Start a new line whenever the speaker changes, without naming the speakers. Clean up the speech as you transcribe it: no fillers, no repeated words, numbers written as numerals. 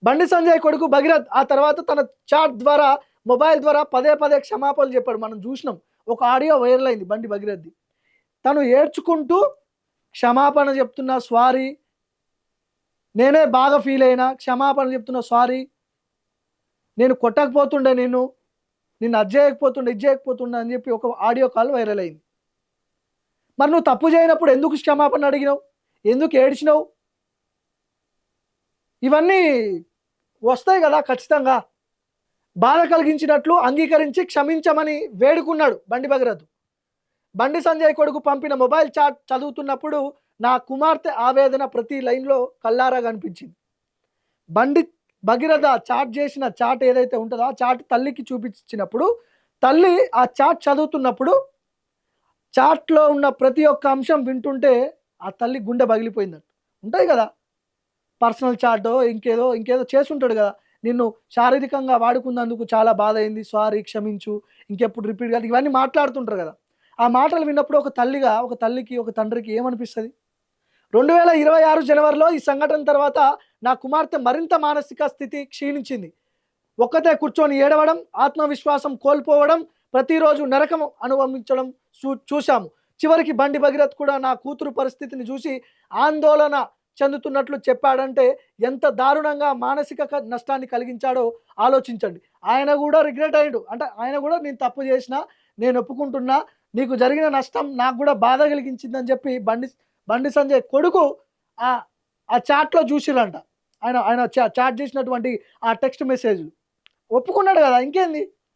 బండి సంజయ్ కొడుకు భగీరథ్ ఆ తర్వాత తన చాట్ ద్వారా మొబైల్ ద్వారా పదే పదే క్షమాపణలు చెప్పాడు. మనం చూసినాం. ఒక ఆడియో వైరల్ అయింది బండి భగీరథ్‌ది. తను ఏడ్చుకుంటూ క్షమాపణ చెప్తున్నా, సారీ, నేనే బాగా ఫీల్ అయినా, క్షమాపణ చెప్తున్నా, సారీ, నేను కొట్టకపోతుండే నిన్ను అది చేయకపోతుండే, ఇది చేయకపోతుండే అని చెప్పి ఒక ఆడియో కాల్ వైరల్ అయింది. మరి నువ్వు తప్పు చేయనప్పుడు ఎందుకు క్షమాపణ అడిగినావు? ఎందుకు ఏడ్చినావు? ఇవన్నీ వస్తాయి కదా ఖచ్చితంగా. బాధ కలిగించినట్లు అంగీకరించి క్షమించమని వేడుకున్నాడు బండి భగీరథ్. బండి సంజయ్ కొడుకు పంపిన మొబైల్ చాట్ చదువుతున్నప్పుడు నా కుమార్తె ఆవేదన ప్రతి లైన్లో కల్లారా కనిపించింది. బండి భగీరథ చాట్ చేసిన చాట్ ఏదైతే ఉంటుందో ఆ చాట్ తల్లికి చూపించినప్పుడు తల్లి ఆ చాట్ చదువుతున్నప్పుడు చాట్లో ఉన్న ప్రతి ఒక్క అంశం వింటుంటే ఆ తల్లి గుండె పగిలిపోయిందట. ఉంటాయి కదా పర్సనల్ చాటో ఇంకేదో ఇంకేదో చేస్తుంటాడు కదా, నిన్ను శారీరకంగా వాడుకున్నందుకు చాలా బాధ అయింది, సారీ, క్షమించు, ఇంకెప్పుడు రిపీట్ కాదు, ఇవన్నీ మాట్లాడుతుంటారు కదా. ఆ మాటలు విన్నప్పుడు ఒక తల్లిగా ఒక తల్లికి ఒక తండ్రికి ఏమనిపిస్తుంది? 2026 జనవరిలో ఈ సంఘటన తర్వాత నా కుమార్తె మరింత మానసిక స్థితి క్షీణించింది. ఒక్కతే కూర్చొని ఏడవడం, ఆత్మవిశ్వాసం కోల్పోవడం, ప్రతిరోజు నరకం అనుభవించడం చూశాము. చివరికి బండి భగీరథ్ కూడా నా కూతురు పరిస్థితిని చూసి ఆందోళన చెందుతున్నట్లు చెప్పాడంటే ఎంత దారుణంగా మానసిక నష్టాన్ని కలిగించాడో ఆలోచించండి. ఆయన కూడా రిగ్రెట్ అయ్యాడు. అంటే ఆయన కూడా నేను తప్పు చేసిన, నేను ఒప్పుకుంటున్నా, నీకు జరిగిన నష్టం నాకు కూడా బాధ కలిగించిందని చెప్పి బండి సంజయ్ కొడుకు ఆ ఆ చాట్లో చూసిరంట. ఆయన ఆయన చాట్ చేసినటువంటి ఆ టెక్స్ట్ మెసేజ్ ఒప్పుకున్నాడు కదా, ఇంకేంది.